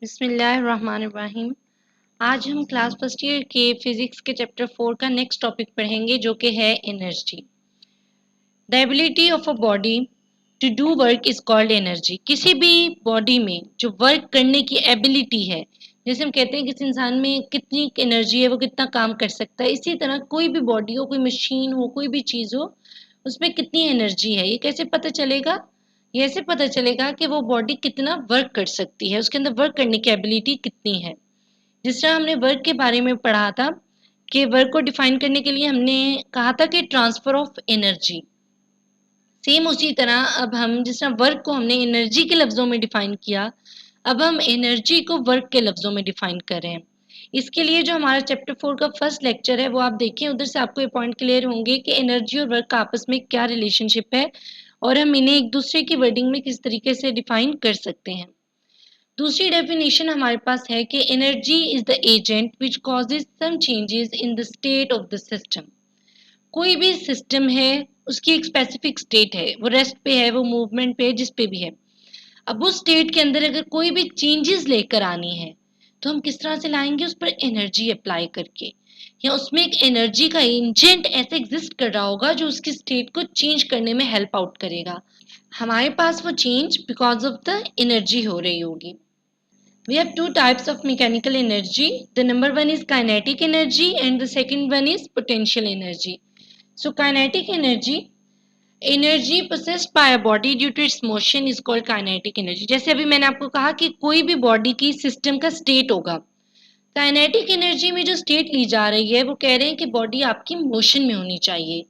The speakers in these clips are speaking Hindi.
बिस्मिल्लाहिर्रहमानिर्रहीम। आज हम क्लास फर्स्ट ईयर के फिजिक्स के चैप्टर 4 का नेक्स्ट टॉपिक पढ़ेंगे जो कि है energy. The ability of a body to do work is called energy. किसी भी बॉडी में जो वर्क करने की एबिलिटी है, जैसे हम कहते हैं किसी इंसान में कितनी एनर्जी है, वो कितना काम कर सकता है, इसी तरह कोई भी बॉडी हो, कोई मशीन हो, कोई भी चीज़ हो, उसमें कितनी एनर्जी है, ये कैसे पता चलेगा? ये ऐसे पता चलेगा कि वो बॉडी कितना वर्क कर सकती है, उसके अंदर वर्क करने की एबिलिटी कितनी है। जिस तरह हमने वर्क के बारे में पढ़ा था कि वर्क को डिफाइन करने के लिए हमने कहा था कि ट्रांसफर ऑफ एनर्जी। सेम उसी तरह अब हम जिस तरह वर्क को हमने एनर्जी के लफ्ज़ों में डिफाइन किया, अब हम एनर्जी को वर्क के लफ्ज़ों में डिफाइन कर रहे हैं। इसके लिए जो हमारा चैप्टर 4 का फर्स्ट लेक्चर है वो आप देखें, उधर से आपको ये पॉइंट क्लियर होंगे कि एनर्जी और वर्क का आपस में क्या रिलेशनशिप है और हम इन्हें एक दूसरे की वर्डिंग में किस तरीके से डिफाइन कर सकते हैं। दूसरी डेफिनेशन हमारे पास है कि energy is the agent which causes some changes in the state of the system. कोई भी सिस्टम है, उसकी एक स्पेसिफिक स्टेट है, वो रेस्ट पे है, वो मूवमेंट पे है, जिस पे भी है। अब उस स्टेट के अंदर अगर कोई भी चेंजेस लेकर आनी है तो हम किस तरह से लाएंगे? उस पर एनर्जी अप्लाई करके, या उसमें एक एनर्जी का एजेंट ऐसे एग्जिस्ट कर रहा होगा जो उसकी स्टेट को चेंज करने में हेल्प आउट करेगा। हमारे पास वो change because of the energy हो रही होगी। We have two types of mechanical energy. The number one is kinetic energy and the second one is potential energy. So kinetic energy possessed by a body due to its motion is called kinetic energy. जैसे अभी मैंने आपको कहा कि कोई भी बॉडी की सिस्टम का स्टेट होगा, काइनेटिक एनर्जी में जो स्टेट ली जा रही है वो कह रहे हैं कि बॉडी आपकी मोशन में होनी चाहिए।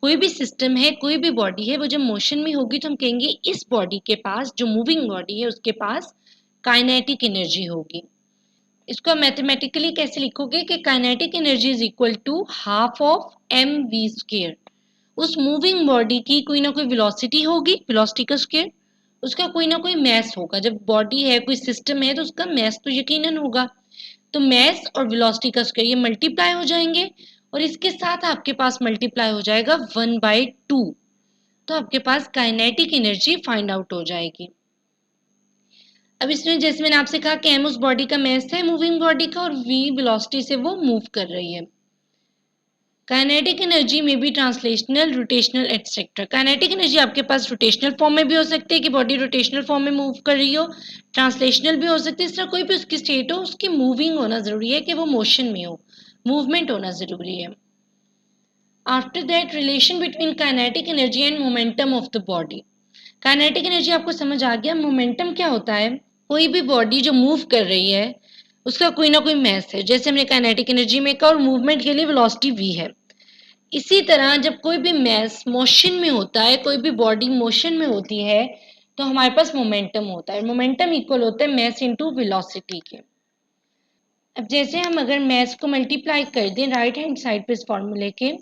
कोई भी सिस्टम है, कोई भी बॉडी है, वो जब मोशन में होगी तो हम कहेंगे इस बॉडी के पास, जो मूविंग बॉडी है उसके पास काइनेटिक एनर्जी होगी। इसको मैथमेटिकली कैसे लिखोगे कि kinetic energy is equal to half of M V square. उस मूविंग बॉडी की कोई ना कोई वेलोसिटी होगी, वेलोसिटी का स्क्वायर, उसका कोई ना कोई मैस होगा। जब बॉडी है, कोई सिस्टम है, तो उसका मैस तो यकीनन होगा। तो मैस और वेलोसिटी का स्क्वायर ये मल्टीप्लाई हो जाएंगे और इसके साथ आपके पास मल्टीप्लाई हो जाएगा 1/2। तो आपके पास काइनेटिक एनर्जी फाइंड आउट हो जाएगी। अब इसमें जैसे मैंने आपसे कहा कि एम उस बॉडी का मैस है मूविंग बॉडी का और वी वेलोसिटी से वो मूव कर रही है। काइनेटिक एनर्जी में भी translational, rotational etcetera. Kinetic energy आपके पास रोटेशनल फॉर्म में भी हो सकती है कि बॉडी रोटेशनल फॉर्म में मूव कर रही हो, ट्रांसलेशनल भी हो सकती है, इस तरह कोई भी उसकी स्टेट हो, उसकी मूविंग होना जरूरी है कि वो मोशन में हो, मूवमेंट होना जरूरी है। After that, relation between kinetic energy and momentum of the body. Kinetic energy आपको समझ आ गया। मोमेंटम क्या होता है? कोई भी बॉडी जो मूव कर रही है उसका कोई ना कोई मैस है, जैसे हमने काइनेटिक एनर्जी में कहा, और मूवमेंट के लिए वेलोसिटी v है। इसी तरह जब कोई भी मैस मोशन में होता है, कोई भी बॉडी मोशन में होती है, तो हमारे पास मोमेंटम होता है। मोमेंटम इक्वल होता है मैस इनटू वेलोसिटी के। अब जैसे हम अगर मैस को मल्टीप्लाई कर दें राइट हैंड साइड पे इस फॉर्मूले के,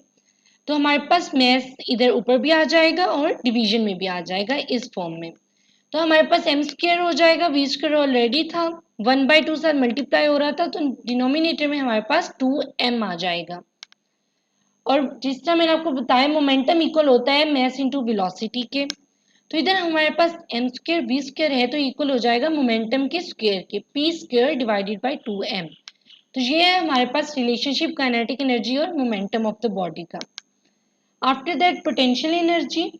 तो हमारे पास मैस इधर ऊपर भी आ जाएगा और डिवीजन में भी आ जाएगा इस फॉर्म में। तो हमारे पास एम स्क्वायर हो जाएगा, वी स्क्वायर ऑलरेडी था, 1/2 से मल्टीप्लाई हो रहा था, तो डिनोमिनेटर में हमारे पास 2m आ जाएगा। और जिस तरह मैंने आपको बताया मोमेंटम इक्वल होता है मैस इनटू वेलोसिटी के, तो इधर हमारे पास एम स्क्वायर वी स्क्वायर है तो इक्वल हो जाएगा मोमेंटम के स्क्वायर के, P square divided by 2m। तो ये है हमारे पास रिलेशनशिप काइनेटिक एनर्जी और मोमेंटम ऑफ द बॉडी का। After that, potential energy.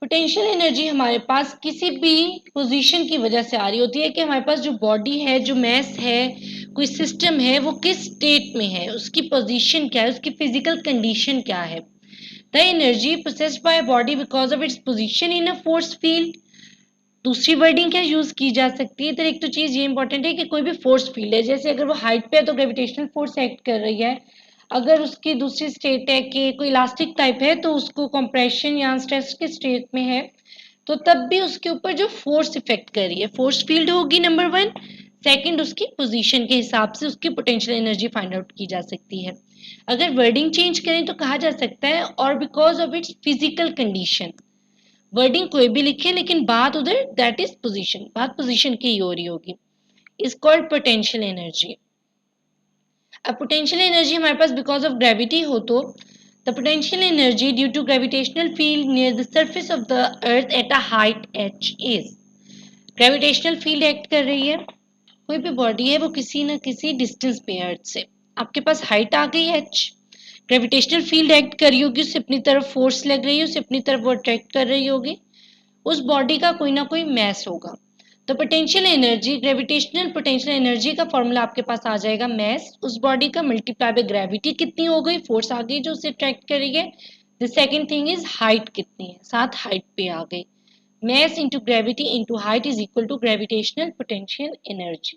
Potential energy हमारे पास किसी भी पोजीशन की वजह से आ रही होती है कि हमारे पास जो बॉडी है, जो मैस है, कोई सिस्टम है, वो किस स्टेट में है, उसकी पोजीशन क्या है, उसकी फिजिकल कंडीशन क्या है। The energy possessed by body because of its position in a force field. दूसरी वर्डिंग क्या यूज की जा सकती है? तो एक तो चीज ये इंपॉर्टेंट है कि कोई भी फोर्स फील्ड है, जैसे अगर वो हाइट पे है तो ग्रेविटेशनल फोर्स एक्ट कर रही है। अगर उसकी दूसरी स्टेट है कि कोई इलास्टिक टाइप है तो उसको कंप्रेशन या स्ट्रेस के स्टेट में है, तो तब भी उसके ऊपर जो फोर्स इफेक्ट कर रही है फोर्स फील्ड होगी नंबर वन। सेकंड, उसकी पोजीशन के हिसाब से उसकी पोटेंशियल एनर्जी फाइंड आउट की जा सकती है। अगर वर्डिंग चेंज करें तो कहा जा सकता है और because of its physical condition. Wording कोई भी लिखे लेकिन बात उधर दैट इज पोजीशन, बात पोजीशन की ही हो रही होगी। Is called potential energy. अब पोटेंशियल एनर्जी हमारे पास बिकॉज ऑफ ग्रेविटी हो तो the potential energy due to gravitational field near the surface of the Earth at a height h is. Gravitational field act कर रही है, कोई भी बॉडी है वो किसी न किसी डिस्टेंस पे है अर्थ से। आपके पास हाइट आ गई h, ग्रेविटेशनल फील्ड एक्ट कर रही होगी, उससे अपनी तरफ फोर्स लग रही है, उससे अपनी तरफ वो अट्रैक्ट कर रही होगी, उस बॉडी का कोई ना कोई मैस होगा। तो potential energy, gravitational potential energy का फॉर्मूला आपके पास आ जाएगा मैस उस बॉडी का मल्टीप्लाई बाय ग्रेविटी, कितनी हो गई, फोर्स आ गई जो उसे अट्रैक्ट करेगी। The second thing is height कितनी है, साथ हाइट पे आ गई। mass into gravity into height is equal to gravitational potential energy.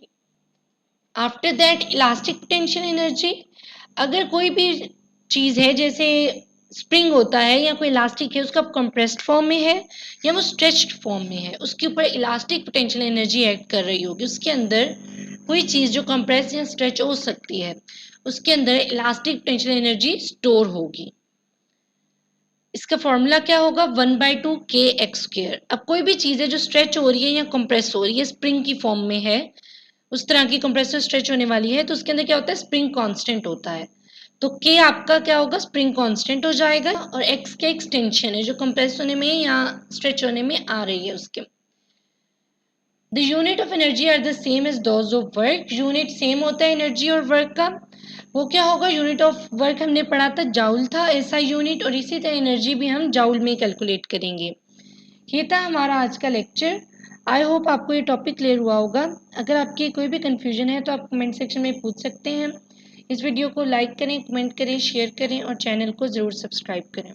After that elastic potential energy, अगर कोई भी चीज है जैसे स्प्रिंग होता है या कोई इलास्टिक है, उसका कंप्रेस्ड फॉर्म में है या वो स्ट्रेच्ड फॉर्म में है, उसके ऊपर इलास्टिक पोटेंशियल एनर्जी एक्ट कर रही होगी। उसके अंदर कोई चीज जो कंप्रेस या स्ट्रेच हो सकती है, उसके अंदर इलास्टिक पोटेंशियल एनर्जी स्टोर होगी। इसका फॉर्मूला क्या होगा, 1/2 kx²। अब कोई भी चीज है जो स्ट्रेच हो रही है या कंप्रेस हो रही है, स्प्रिंग की फॉर्म में है, उस तरह की कंप्रेसर स्ट्रेच होने वाली है, तो उसके अंदर क्या होता है, स्प्रिंग कांस्टेंट होता है। तो k आपका क्या होगा, स्प्रिंग कांस्टेंट हो जाएगा, और x के एक्सटेंशन है जो कंप्रेस होने में या स्ट्रेच होने में आ रही है उसके। The unit of energy are the same as those of work, unit same होता है एनर्जी और वर्क का। वो क्या होगा, यूनिट ऑफ वर्क हमने पढ़ा था जाउल था, ऐसा यूनिट, और इसी तरह एनर्जी भी हम जाउल में कैलकुलेट करेंगे। ये था हमारा आज का लेक्चर। आई होप आपको ये टॉपिक क्लियर हुआ होगा। अगर आपकी कोई भी कंफ्यूजन है तो आप कमेंट सेक्शन में पूछ सकते हैं। इस वीडियो को लाइक करें, कमेंट करें, शेयर करें और चैनल को ज़रूर सब्सक्राइब करें।